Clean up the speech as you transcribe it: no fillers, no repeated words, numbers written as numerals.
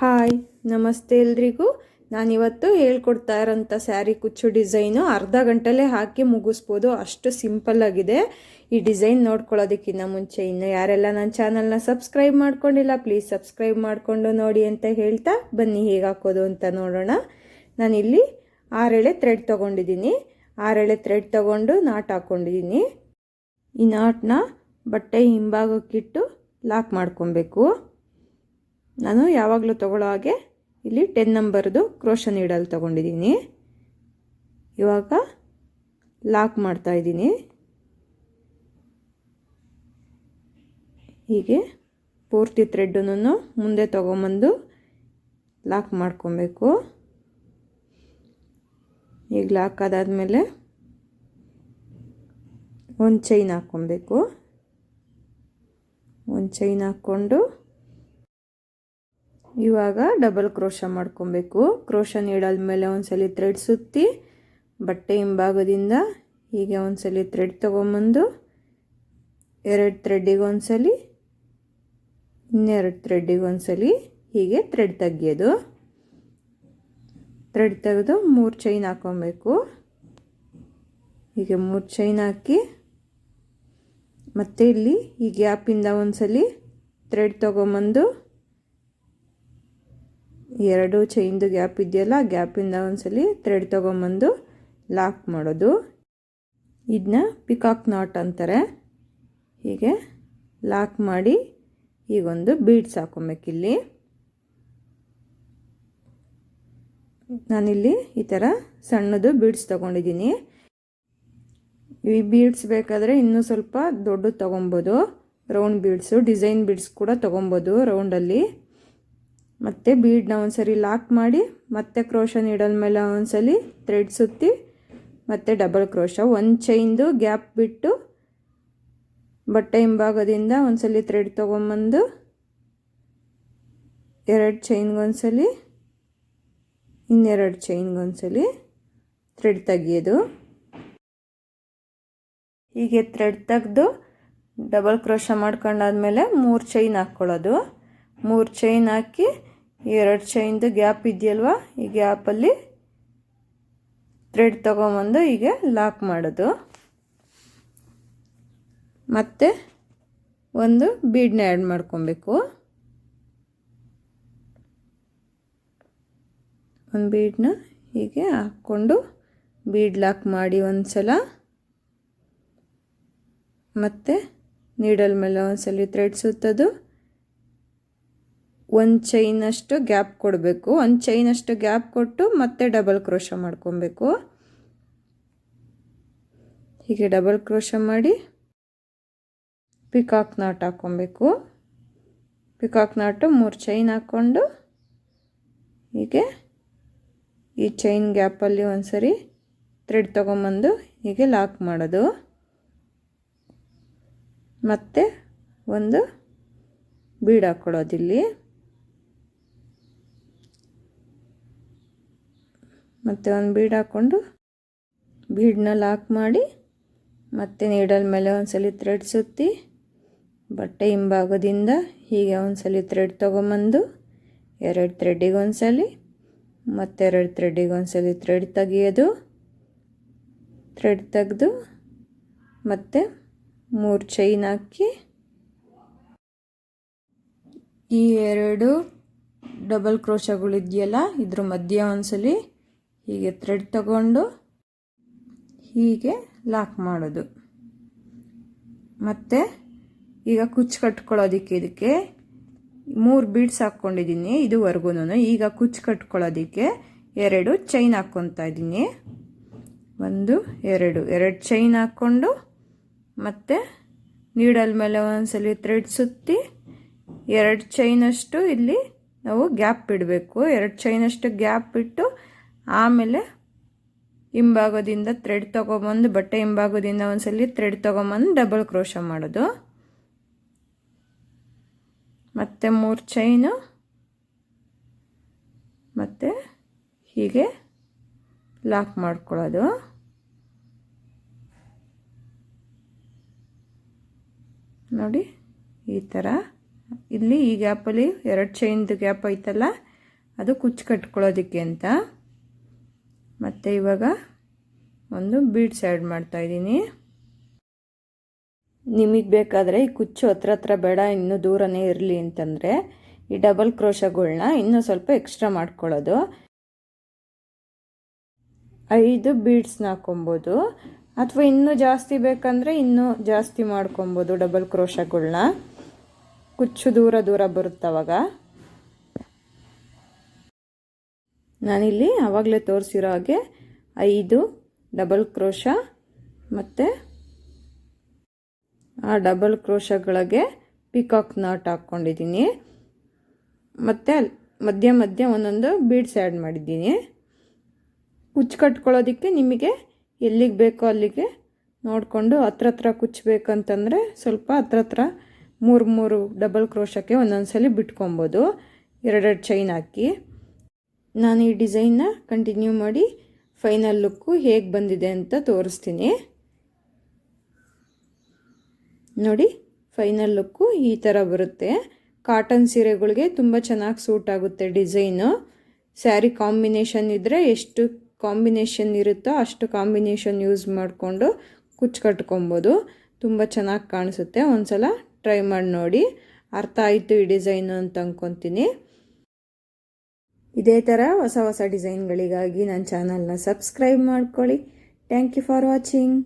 Hi ನಮಸ್ತೆ ಎಲ್ರಿಗೂ. ನಾನಿವತ್ತು ಹೇಳ್ಕೊಡ್ತಾ ಇರೋಂಥ ಸ್ಯಾರಿ ಕುಚ್ಚು ಡಿಸೈನು ಅರ್ಧ ಗಂಟೆಲೇ ಹಾಕಿ ಮುಗಿಸ್ಬೋದು, ಅಷ್ಟು ಸಿಂಪಲ್ ಆಗಿದೆ. ಈ ಡಿಸೈನ್ ನೋಡ್ಕೊಳ್ಳೋದಕ್ಕಿಂತ ಮುಂಚೆ ಇನ್ನು ಯಾರೆಲ್ಲ ನನ್ನ ಚಾನಲ್ನ ಸಬ್ಸ್ಕ್ರೈಬ್ ಮಾಡ್ಕೊಂಡಿಲ್ಲ ಪ್ಲೀಸ್ ಸಬ್ಸ್ಕ್ರೈಬ್ ಮಾಡಿಕೊಂಡು ನೋಡಿ ಅಂತ ಹೇಳ್ತಾ ಬನ್ನಿ ಹೇಗೆ ಹಾಕೋದು ಅಂತ ನೋಡೋಣ. ನಾನಿಲ್ಲಿ 6 ಎಳೆ ಥ್ರೆಡ್ ತೊಗೊಂಡಿದ್ದೀನಿ. 6 ಎಳೆ ಥ್ರೆಡ್ ತೊಗೊಂಡು ನಾಟ್ ಹಾಕ್ಕೊಂಡಿದ್ದೀನಿ. ಈ ನಾಟ್ನ ಬಟ್ಟೆ ಹಿಂಭಾಗಕ್ಕಿಟ್ಟು ಲಾಕ್ ಮಾಡ್ಕೊಬೇಕು. ನಾನು ಯಾವಾಗಲೂ ತಗೊಳ್ಳೋ ಹಾಗೆ ಇಲ್ಲಿ 10 ನಂಬರ್ದು ಕ್ರೋಶಾ ನೀಡಲ್ ತೊಗೊಂಡಿದ್ದೀನಿ. ಇವಾಗ ಲಾಕ್ ಮಾಡ್ತಾ ಇದ್ದೀನಿ. ಹೀಗೆ ಪೂರ್ತಿ ಥ್ರೆಡ್ಡನ್ನು ಮುಂದೆ ತಗೊಂಬಂದು ಲಾಕ್ ಮಾಡ್ಕೊಬೇಕು. ಈಗ ಲಾಕ್ ಆದಾದಮೇಲೆ ಒಂದು ಚೈನ್ ಹಾಕ್ಕೊಬೇಕು. ಒಂದು ಚೈನ್ ಹಾಕ್ಕೊಂಡು ಇವಾಗ ಡಬಲ್ ಕ್ರೋಶಾ ಮಾಡ್ಕೊಬೇಕು. ಕ್ರೋಶಾ ನೀಡಲ್ ಮೇಲೆ ಒಂದ್ಸಲಿ ಥ್ರೆಡ್ ಸುತ್ತಿ ಬಟ್ಟೆ ಹಿಂಭಾಗದಿಂದ ಹೀಗೆ ಒಂದ್ಸಲಿ ಥ್ರೆಡ್ ತೊಗೊಂಬಂದು 2 ಥ್ರೆಡ್ಡಿಗೆ ಒಂದ್ಸಲಿ, ಇನ್ನೆರಡು ಥ್ರೆಡ್ಡಿಗೆ ಒಂದ್ಸಲಿ ಹೀಗೆ ಥ್ರೆಡ್ ತೆಗಿಯೋದು. ಥ್ರೆಡ್ ತೆಗೆದು 3 ಚೈನ್ ಹಾಕ್ಕೊಬೇಕು. ಹೀಗೆ 3 ಚೈನ್ ಹಾಕಿ ಮತ್ತೆ ಇಲ್ಲಿ ಈ ಗ್ಯಾಪಿಂದ ಒಂದ್ಸಲಿ ಥ್ರೆಡ್ ತೊಗೊಂಬಂದು 2 ಚೈನ್ದು ಗ್ಯಾಪ್ ಇದೆಯಲ್ಲ, ಗ್ಯಾಪಿಂದ ಒಂದ್ಸಲಿ ಥ್ರೆಡ್ ತೊಗೊಂಬಂದು ಲಾಕ್ ಮಾಡೋದು. ಇದನ್ನ ಪಿಕಾಕ್ ನಾಟ್ ಅಂತಾರೆ. ಹೀಗೆ ಲಾಕ್ ಮಾಡಿ ಈಗೊಂದು ಬೀಡ್ಸ್ ಹಾಕೊಬೇಕಿಲ್ಲಿ. ನಾನಿಲ್ಲಿ ಈ ಥರ ಸಣ್ಣದು ಬೀಡ್ಸ್ ತೊಗೊಂಡಿದ್ದೀನಿ. ಈ ಬೀಡ್ಸ್ ಬೇಕಾದರೆ ಇನ್ನೂ ಸ್ವಲ್ಪ ದೊಡ್ಡ ತೊಗೊಬೋದು. ರೌಂಡ್ ಬೀಡ್ಸು, ಡಿಸೈನ್ ಬೀಡ್ಸ್ ಕೂಡ ತೊಗೊಬೋದು ರೌಂಡಲ್ಲಿ. ಮತ್ತು ಬೀಡನ್ನ ಒಂದ್ಸರಿ ಲಾಕ್ ಮಾಡಿ ಮತ್ತೆ ಕ್ರೋಶಾ ನೀಡಲ್ ಮೇಲೆ ಒಂದ್ಸಲಿ ಥ್ರೆಡ್ ಸುತ್ತಿ ಮತ್ತೆ ಡಬಲ್ ಕ್ರೋಶಾ, ಒಂದು ಚೈನ್ದು ಗ್ಯಾಪ್ ಬಿಟ್ಟು ಬಟ್ಟೆ ಹಿಂಭಾಗದಿಂದ ಒಂದ್ಸಲಿ ಥ್ರೆಡ್ ತೊಗೊಂಬಂದು 2 ಚೈನ್ಗೊಂದ್ಸಲಿ, ಇನ್ನೆರಡು ಚೈನ್ಗೊಂದ್ಸಲಿ ಥ್ರೆಡ್ ತೆಗಿಯೋದು. ಹೀಗೆ ಥ್ರೆಡ್ ತೆಗೆದು ಡಬಲ್ ಕ್ರೋಶಾ ಮಾಡ್ಕೊಂಡಾದ್ಮೇಲೆ 3 ಚೈನ್ ಹಾಕ್ಕೊಳ್ಳೋದು. 3 ಚೈನ್ ಹಾಕಿ 2 ಚೈನ್ದು ಗ್ಯಾಪ್ ಇದೆಯಲ್ವ, ಈ ಗ್ಯಾಪಲ್ಲಿ ಥ್ರೆಡ್ ತೊಗೊಂಬಂದು ಹೀಗೆ ಲಾಕ್ ಮಾಡೋದು. ಮತ್ತು ಒಂದು ಬೀಡನ್ನ ಆ್ಯಡ್ ಮಾಡ್ಕೊಬೇಕು. ಒಂದು ಬೀಡನ್ನ ಹೀಗೆ ಹಾಕ್ಕೊಂಡು ಬೀಡ್ ಲಾಕ್ ಮಾಡಿ ಒಂದು ಸಲ, ಮತ್ತು ನೀಡಲ್ ಮೇಲೆ ಒಂದ್ಸಲಿ ಥ್ರೆಡ್ ಸುತ್ತೋದು. 1 ಚೈನಷ್ಟು ಗ್ಯಾಪ್ ಕೊಡಬೇಕು. 1 ಚೈನಷ್ಟು ಗ್ಯಾಪ್ ಕೊಟ್ಟು ಮತ್ತೆ ಡಬಲ್ ಕ್ರೋಶಾ ಮಾಡ್ಕೊಬೇಕು. ಹೀಗೆ ಡಬಲ್ ಕ್ರೋಶಾ ಮಾಡಿ ಪಿಕಾಕ್ ನಾಟ್ ಹಾಕ್ಕೊಬೇಕು. ಪಿಕಾಕ್ ನಾಟು 3 ಚೈನ್ ಹಾಕ್ಕೊಂಡು ಹೀಗೆ ಈ ಚೈನ್ ಗ್ಯಾಪಲ್ಲಿ ಒಂದ್ಸರಿ ಥ್ರೆಡ್ ತೊಗೊಂಬಂದು ಹೀಗೆ ಲಾಕ್ ಮಾಡೋದು. ಮತ್ತು ಒಂದು ಬೀಡ್ ಹಾಕ್ಕೊಳ್ಳೋದಿಲ್ಲಿ. ಮತ್ತು ಒಂದು ಬೀಡ್ ಹಾಕ್ಕೊಂಡು ಬೀಡನ್ನ ಲಾಕ್ ಮಾಡಿ ಮತ್ತೆ ನೀಡಲ್ ಮೇಲೆ ಒಂದ್ಸಲಿ ಥ್ರೆಡ್ ಸುತ್ತಿ ಬಟ್ಟೆ ಹಿಂಭಾಗದಿಂದ ಹೀಗೆ ಒಂದ್ಸಲಿ ಥ್ರೆಡ್ ತೊಗೊಂಬಂದು 2 ಥ್ರೆಡ್ಡಿಗೆ ಒಂದ್ಸಲಿ ಮತ್ತು 2 ಥ್ರೆಡ್ಡಿಗೆ ಒಂದ್ಸಲಿ ಥ್ರೆಡ್ ತೆಗಿಯೋದು. ಥ್ರೆಡ್ ತೆಗೆದು ಮತ್ತು 3 ಚೈನ್ ಹಾಕಿ ಈ 2 ಡಬಲ್ ಕ್ರೋಶಗಳಿದೆಯಲ್ಲ ಇದ್ರ ಮಧ್ಯೆ ಒಂದ್ಸಲಿ ಹೀಗೆ ಥ್ರೆಡ್ ತಗೊಂಡು ಹೀಗೆ ಲಾಕ್ ಮಾಡೋದು. ಮತ್ತು ಈಗ ಕುಚ್ಚು ಕಟ್ಕೊಳ್ಳೋದಕ್ಕೆ ಇದಕ್ಕೆ 3 ಬೀಡ್ಸ್ ಹಾಕ್ಕೊಂಡಿದ್ದೀನಿ ಇದುವರೆಗೂ. ಈಗ ಕುಚ್ಚು ಕಟ್ಕೊಳ್ಳೋದಕ್ಕೆ 2 ಚೈನ್ ಹಾಕ್ಕೊತಾ ಇದ್ದೀನಿ. 1 2 ಚೈನ್ ಹಾಕ್ಕೊಂಡು ಮತ್ತು ನೀಡಲ್ ಮೇಲೆ ಒಂದ್ಸಲಿ ಥ್ರೆಡ್ ಸುತ್ತಿ 2 ಚೈನಷ್ಟು ಇಲ್ಲಿ ನಾವು ಗ್ಯಾಪ್ ಬಿಡಬೇಕು. 2 ಚೈನಷ್ಟು ಗ್ಯಾಪ್ ಬಿಟ್ಟು ಆಮೇಲೆ ಹಿಂಭಾಗದಿಂದ ಥ್ರೆಡ್ ತೊಗೊಬಂದು ಬಟ್ಟೆ ಹಿಂಭಾಗದಿಂದ ಒಂದ್ಸಲಿ ಥ್ರೆಡ್ ತೊಗೊಂಬಂದು ಡಬಲ್ ಕ್ರೋಶಾ ಮಾಡೋದು. ಮತ್ತು 3 ಚೈನು ಮತ್ತು ಹೀಗೆ ಲಾಕ್ ಮಾಡ್ಕೊಳ್ಳೋದು. ನೋಡಿ ಈ ಥರ ಇಲ್ಲಿ ಈ ಗ್ಯಾಪಲ್ಲಿ 2 ಚೈನ್ದು ಗ್ಯಾಪ್ ಐತಲ್ಲ ಅದು ಕುಚ್ಚು ಕಟ್ಕೊಳ್ಳೋದಕ್ಕೆ ಅಂತ. ಮತ್ತು ಇವಾಗ ಒಂದು ಬೀಡ್ಸ್ ಆ್ಯಡ್ ಮಾಡ್ತಾಯಿದ್ದೀನಿ. ನಿಮಗೆ ಬೇಕಾದರೆ ಈ ಕುಚ್ಚು ಹತ್ರ ಬೇಡ, ಇನ್ನೂ ದೂರನೇ ಇರಲಿ ಅಂತಂದರೆ ಈ ಡಬಲ್ ಕ್ರೋಶಗಳನ್ನ ಇನ್ನೂ ಸ್ವಲ್ಪ ಎಕ್ಸ್ಟ್ರಾ ಮಾಡ್ಕೊಳ್ಳೋದು. 5 ಬೀಡ್ಸ್ನ ಹಾಕೊಬೋದು, ಅಥವಾ ಇನ್ನೂ ಜಾಸ್ತಿ ಬೇಕಂದರೆ ಇನ್ನೂ ಜಾಸ್ತಿ ಮಾಡ್ಕೊಬೋದು ಡಬಲ್ ಕ್ರೋಶಗಳನ್ನ. ಕುಚ್ಚು ದೂರ ಬರುತ್ತವಾಗ. ನಾನಿಲ್ಲಿ ಆವಾಗಲೇ ತೋರಿಸಿರೋ ಹಾಗೆ 5 ಡಬಲ್ ಕ್ರೋಶ ಮತ್ತು ಆ ಡಬಲ್ ಕ್ರೋಶಗಳಿಗೆ ಪಿಕಾಕ್ ನಾಟ್ ಹಾಕ್ಕೊಂಡಿದ್ದೀನಿ. ಮತ್ತು ಮಧ್ಯ ಒಂದೊಂದು ಬೀಡ್ಸ್ ಆ್ಯಡ್ ಮಾಡಿದ್ದೀನಿ. ಕುಚ್ಚು ಕಟ್ಕೊಳ್ಳೋದಕ್ಕೆ ನಿಮಗೆ ಎಲ್ಲಿಗೆ ಬೇಕೋ ಅಲ್ಲಿಗೆ ನೋಡಿಕೊಂಡು ಹತ್ರ ಕುಚ್ಚು ಬೇಕಂತಂದರೆ ಸ್ವಲ್ಪ ಹತ್ರ 3 ಡಬಲ್ ಕ್ರೋಶಕ್ಕೆ ಒಂದೊಂದ್ಸಲಿ ಬಿಟ್ಕೊಬೋದು, 2 ಚೈನ್ ಹಾಕಿ. ನಾನು ಈ ಡಿಸೈನ್ನ ಕಂಟಿನ್ಯೂ ಮಾಡಿ ಫೈನಲ್ ಲುಕ್ಕು ಹೇಗೆ ಬಂದಿದೆ ಅಂತ ತೋರಿಸ್ತೀನಿ ನೋಡಿ. ಫೈನಲ್ ಲುಕ್ಕು ಈ ಥರ ಬರುತ್ತೆ. ಕಾಟನ್ ಸೀರೆಗಳಿಗೆ ತುಂಬ ಚೆನ್ನಾಗಿ ಸೂಟ್ ಆಗುತ್ತೆ ಡಿಸೈನು. ಸ್ಯಾರಿ ಕಾಂಬಿನೇಷನ್ ಇದ್ದರೆ ಎಷ್ಟು ಕಾಂಬಿನೇಷನ್ ಇರುತ್ತೋ ಅಷ್ಟು ಕಾಂಬಿನೇಷನ್ ಯೂಸ್ ಮಾಡಿಕೊಂಡು ಕುಚ್ಚು ಕಟ್ಕೊಬೋದು, ತುಂಬ ಚೆನ್ನಾಗಿ ಕಾಣಿಸುತ್ತೆ. ಒಂದ್ಸಲ ಟ್ರೈ ಮಾಡಿ ನೋಡಿ. ಅರ್ಥ ಆಯಿತು ಈ ಡಿಸೈನು ಅಂತ ಅಂದ್ಕೊತೀನಿ. ಇದೇ ಥರ ಹೊಸ ಡಿಸೈನ್ಗಳಿಗಾಗಿ ನನ್ನ ಚಾನಲ್ನ ಸಬ್ಸ್ಕ್ರೈಬ್ ಮಾಡ್ಕೊಳ್ಳಿ. Thank you for watching.